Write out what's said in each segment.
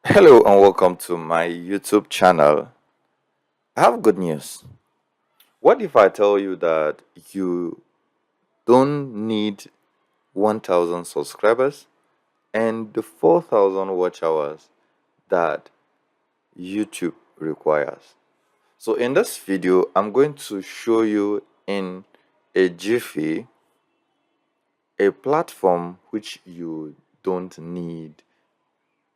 Hello and welcome to my YouTube channel. I have good news. What if I tell you that you don't need 1000 subscribers and the 4000 watch hours that YouTube requires? So, in this video, I'm going to show you in a jiffy a platform which you don't need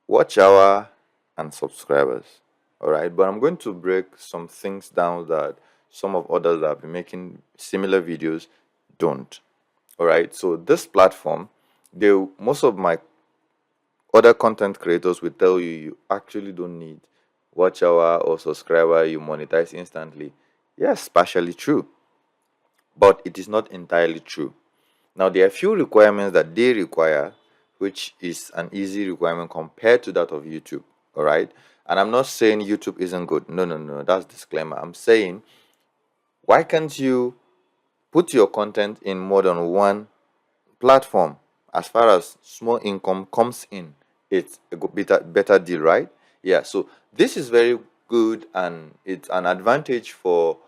watch hour and subscribers. All right, but I'm going to break some things down that some of others that have been making similar videos don't. All right, so this platform, they most of my other content creators will tell you actually don't need watch hour or subscriber, you monetize instantly. Yes, partially true, but it is not entirely true. Now, there are few requirements that they require, which is an easy requirement compared to that of YouTube. All right. And I'm not saying YouTube isn't good. No, no, no. That's disclaimer. I'm saying, why can't you put your content in more than one platform? As far as small income comes in, it's a better deal, right? Yeah. So this is very good and it's an advantage for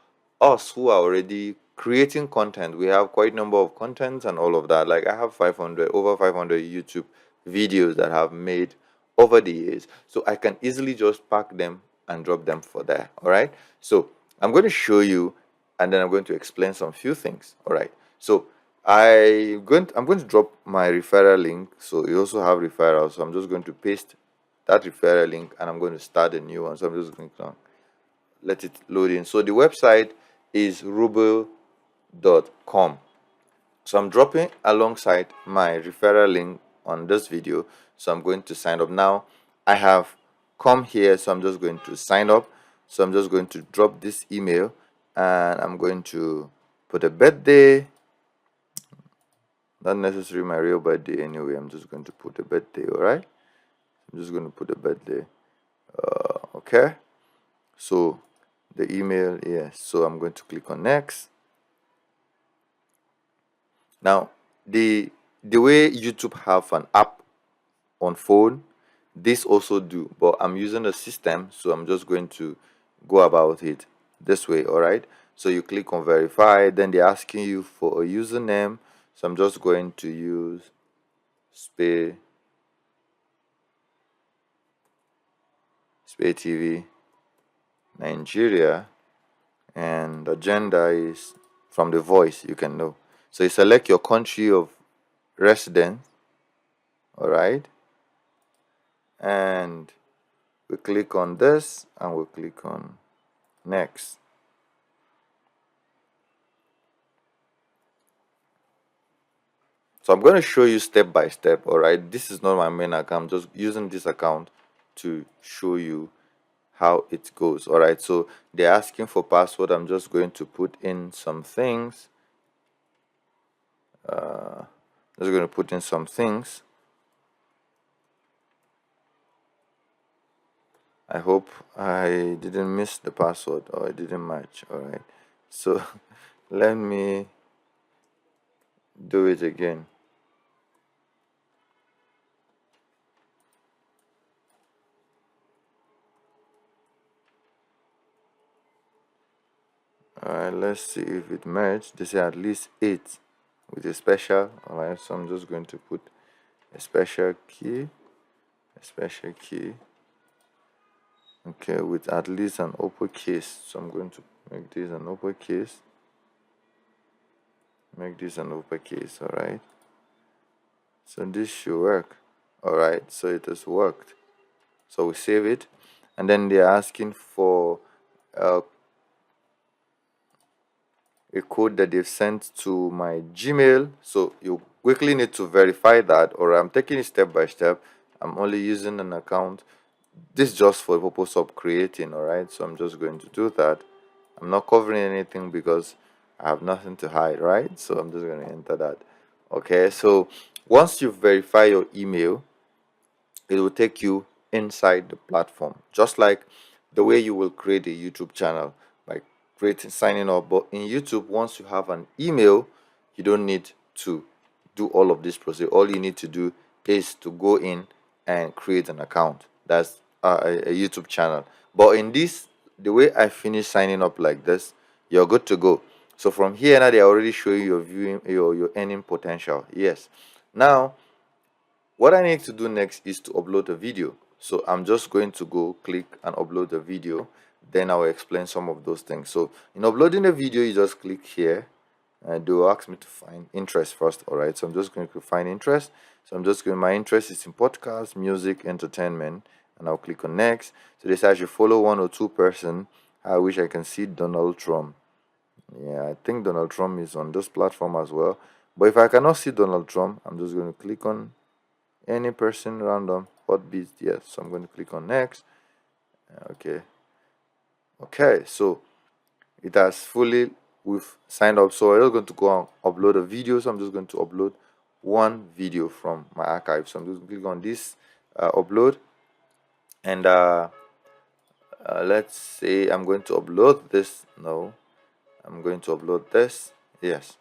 us who are already creating content. We have quite a number of contents and all of that. Like I have over 500 YouTube videos that I have made over the years. So I can easily just pack them and drop them for there. All right. So I'm going to show you and then I'm going to explain some few things. All right. So I'm going to drop my referral link. So you also have referrals. So I'm just going to paste that referral link and I'm going to start a new one. So I'm just going to let it load in. So the website is ruble.com. So I'm dropping alongside my referral link on this video. So I'm going to sign up now. I have come here, so I'm just going to sign up. So I'm just going to drop this email and I'm going to put a birthday. Not necessarily my real birthday anyway. I'm just going to put a birthday, all right? I'm just going to put a birthday. Okay. So the email, yes. So I'm going to click on next. Now, the way YouTube have an app on phone, this also do, but I'm using a system, so I'm just going to go about it this way. All right. So you click on verify, then they're asking you for a username. So I'm just going to use Spay TV Nigeria, and the gender is from the voice you can know. So you select your country of residence, all right, and we click on this and we click on next. So I'm going to show you step by step. All right, this is not my main account. I'm just using this account to show you how it goes. All right, so they're asking for password. I'm just going to put in some things. Just going to put in some things. I hope I didn't miss the password or it didn't match. All right, so let me do it again. All right, let's see if it matched. They say at least 8 with a special. All right, so I'm just going to put a special key, okay, with at least an uppercase. So I'm going to make this an uppercase, all right. So this should work. All right, so it has worked. So we save it, and then they're asking for a code that they've sent to my Gmail. So you quickly need to verify that, or I'm taking it step by step. I'm only using an account. This just for the purpose of creating, all right? So I'm just going to do that. I'm not covering anything because I have nothing to hide, right? So I'm just going to enter that. Okay, so once you verify your email, it will take you inside the platform, just like the way you will create a YouTube channel by creating signing up. But in YouTube, once you have an email, you don't need to do all of this process. All you need to do is to go in and create an account. That's a YouTube channel. But in this, the way I finish signing up like this, you're good to go. So from here now, they're already showing your viewing, your earning potential. Yes. Now, what I need to do next is to upload a video. So I'm just going to go click and upload a video. Then I will explain some of those things. So in uploading a video, you just click here, and they will ask me to find interest first. All right, so I'm just going to find interest. So I'm just going, my interest is in podcast, music, entertainment, and I'll click on next. So they say I should follow one or two person. I wish I can see Donald Trump. Yeah, I think Donald Trump is on this platform as well. But if I cannot see Donald Trump, I'm just going to click on any person random. Hot beast, yes. So I'm going to click on next. Okay. Okay, so it has fully, we've signed up. So I'm just going to go and upload a video. So I'm just going to upload one video from my archive. So I'm just going to click on this upload, and let's say I'm going to upload this. No, I'm going to upload this. Yes.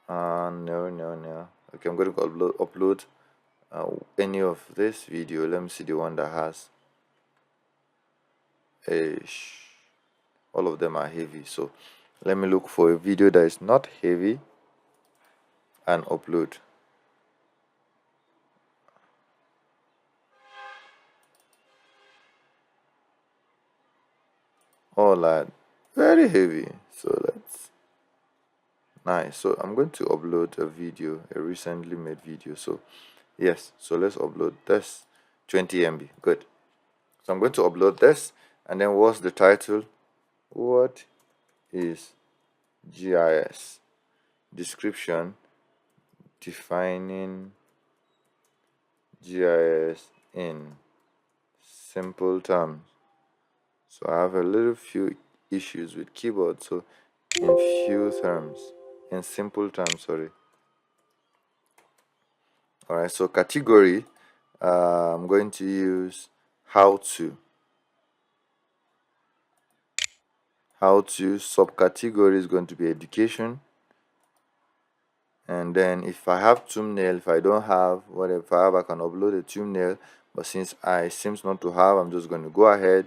No. Okay, I'm going to upload any of this video. Let me see the one that has a all of them are heavy, so let me look for a video that is not heavy and upload. All that very heavy, so let's nice. So I'm going to upload a video, a recently made video. So yes, so let's upload this 20 MB. Good. So I'm going to upload this, and then what's the title? What is GIS? Description: defining GIS in simple terms. So I have a little few issues with keyboard. So in few terms, in simple terms, sorry. All right. So category, I'm going to use how to. Subcategory is going to be education. And then if I have thumbnail, if I don't have whatever I have, I can upload a thumbnail. But since I seems not to have, I'm just going to go ahead.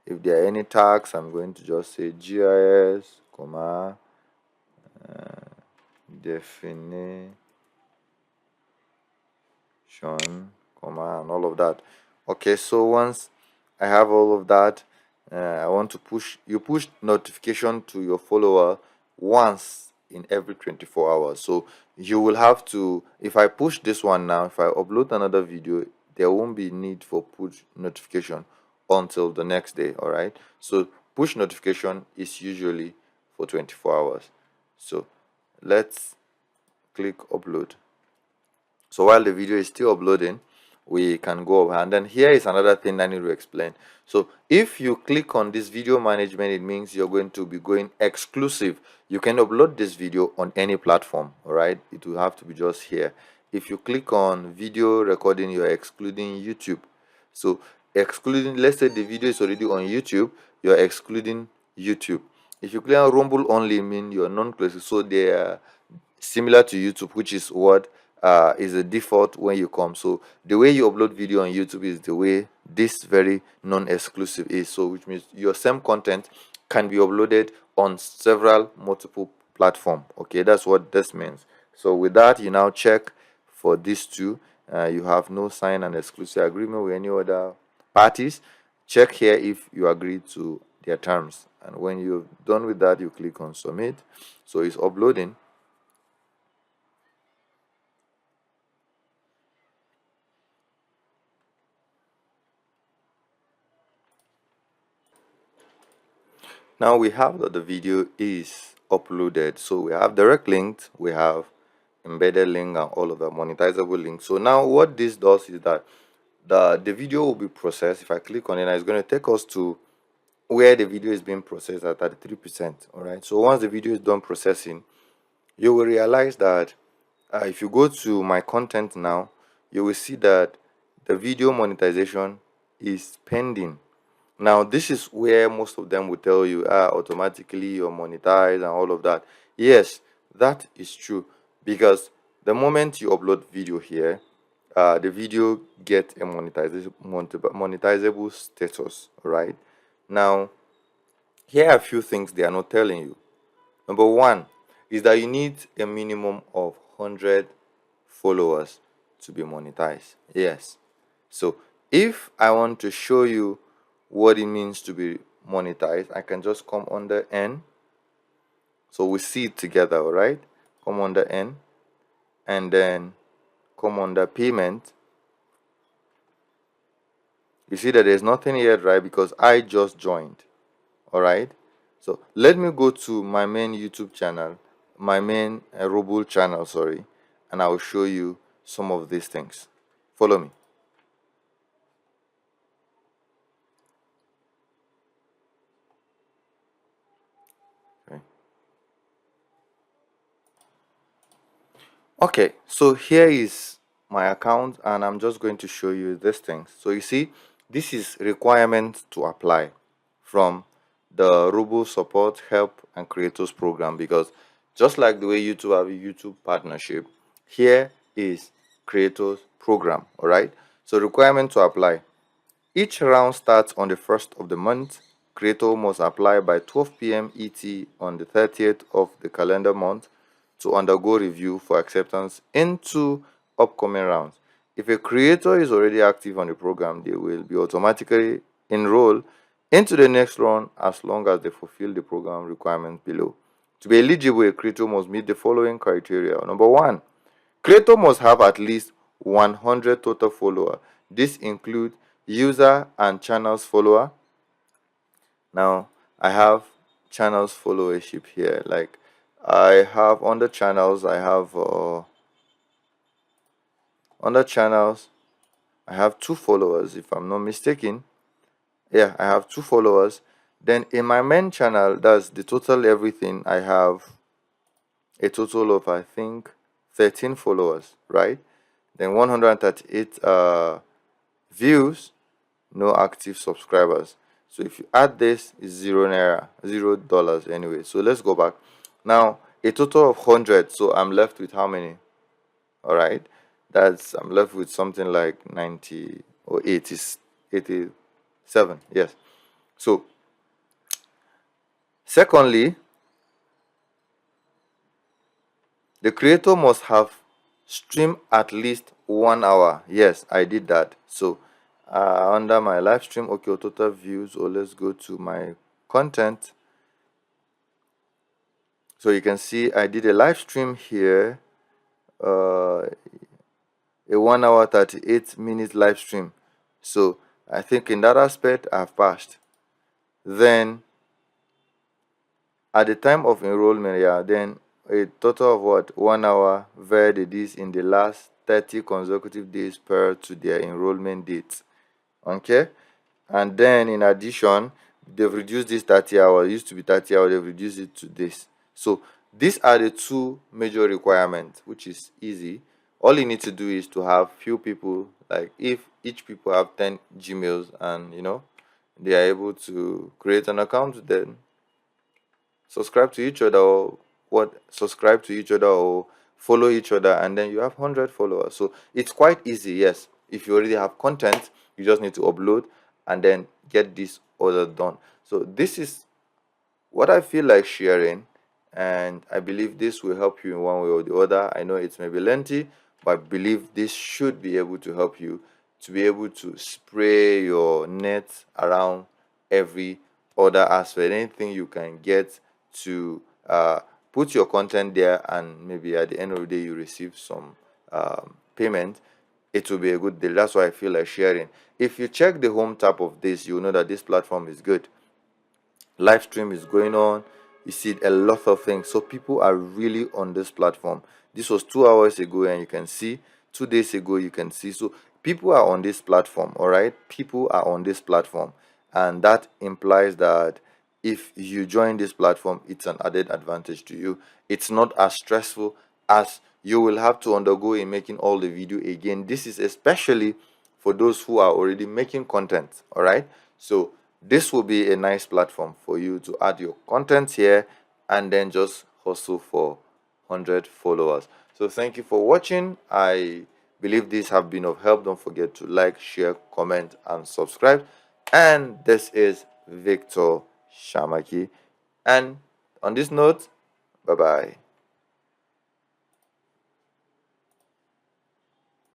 If there are any tags, I'm going to just say GIS, comma, definition, comma, and all of that. Okay, so once I have all of that, I want to push notification to your follower once in every 24 hours. So you will have to, if I push this one now, if I upload another video, there won't be need for push notification until the next day. All right, so push notification is usually for 24 hours. So let's click upload. So while the video is still uploading, we can go over. And then here is another thing I need to explain. So if you click on this video management, it means you're going to be going exclusive. You can upload this video on any platform. All right, it will have to be just here. If you click on video recording, you're excluding YouTube. So excluding, let's say the video is already on YouTube, you're excluding YouTube. If you click on Rumble only, mean you're non-exclusive. So they are similar to YouTube, which is what is the default when you come. So the way you upload video on YouTube is the way this very non-exclusive is. So which means your same content can be uploaded on several multiple platform. Okay, that's what this means. So with that, you now check for these two. You have no sign an exclusive agreement with any other parties. Check here if you agree to their terms, and when you're done with that, you click on submit. So it's uploading. Now we have that the video is uploaded. So we have direct links, we have embedded link, and all of the monetizable links. So now what this does is that the video will be processed. If I click on it, it's going to take us to where the video is being processed at 33%. All right. So once the video is done processing, you will realize that if you go to my content now, you will see that the video monetization is pending. Now, this is where most of them will tell you, automatically you're monetized and all of that. Yes, that is true, because the moment you upload video here, the video get a monetizable status. All right. Now, here are a few things they are not telling you. Number one is that you need a minimum of 100 followers to be monetized. Yes. So if I want to show you what it means to be monetized, I can just come under N. So we see it together, all right? Come under N and then come under payment. You see that there's nothing yet, right? Because I just joined. All right. So let me go to my main YouTube channel, my main Robo channel, sorry, and I will show you some of these things. Follow me. Okay. Okay, so here is my account, and I'm just going to show you these things. So you see, this is requirement to apply from the Robo Support Help and Creators program, because just like the way YouTube have a YouTube partnership, here is Creators program. All right. So requirement to apply. Each round starts on the first of the month. Creator must apply by 12 p.m. ET on the 30th of the calendar month to undergo review for acceptance into upcoming rounds. If a creator is already active on the program, they will be automatically enrolled into the next round as long as they fulfill the program requirements below. To be eligible, a creator must meet the following criteria. Number one, creator must have at least 100 total followers. This includes user and channels follower. Now, I have channels followership here. Like, I have under channels, under channels, I have 2 followers, if I'm not mistaken. Yeah, I have 2 followers. Then in my main channel, that's the total everything, I have a total of, I think, 13 followers, right? Then 138 views, no active subscribers. So if you add this, it's 0 naira, $0 anyway. So let's go back. Now, a total of 100. So I'm left with how many? All right. I'm left with something like 90 or 80, 87. Yes. So, secondly, the creator must have streamed at least 1 hour. Yes, I did that. So, under my live stream, okay, total views, or let's go to my content. So you can see I did a live stream here, a 1 hour 38 minute live stream. So I think in that aspect I've passed. Then at the time of enrollment, yeah, then a total of what, 1 hour varied this in the last 30 consecutive days prior to their enrollment date. Okay, and then in addition, they've reduced this 30 hours. It used to be 30 hours, they've reduced it to this. So these are the 2 major requirements, which is easy. All you need to do is to have few people, like if each people have 10 Gmails, and they are able to create an account, then subscribe to each other, or subscribe to each other, or follow each other, and then you have 100 followers. So it's quite easy. Yes, if you already have content, you just need to upload and then get this order done. So this is what I feel like sharing, and I believe this will help you in one way or the other. I know it may be lengthy, but I believe this should be able to help you to be able to spray your net around every other aspect. Anything you can get to put your content there, and maybe at the end of the day you receive some payment, it will be a good deal. That's why I feel like sharing. If you check the home tab of this, you know that this platform is good. Live stream is going on, you see a lot of things, so people are really on this platform. This was 2 hours ago, and you can see 2 days ago, you can see. So people are on this platform. All right, people are on this platform, and that implies that if you join this platform, it's an added advantage to you. It's not as stressful as you will have to undergo in making all the video again. This is especially for those who are already making content. All right, so this will be a nice platform for you to add your content here and then just hustle for 100 followers. So thank you for watching. I believe these have been of help. Don't forget to like, share, comment, and subscribe. And this is Victor Shamaki. And on this note, bye bye.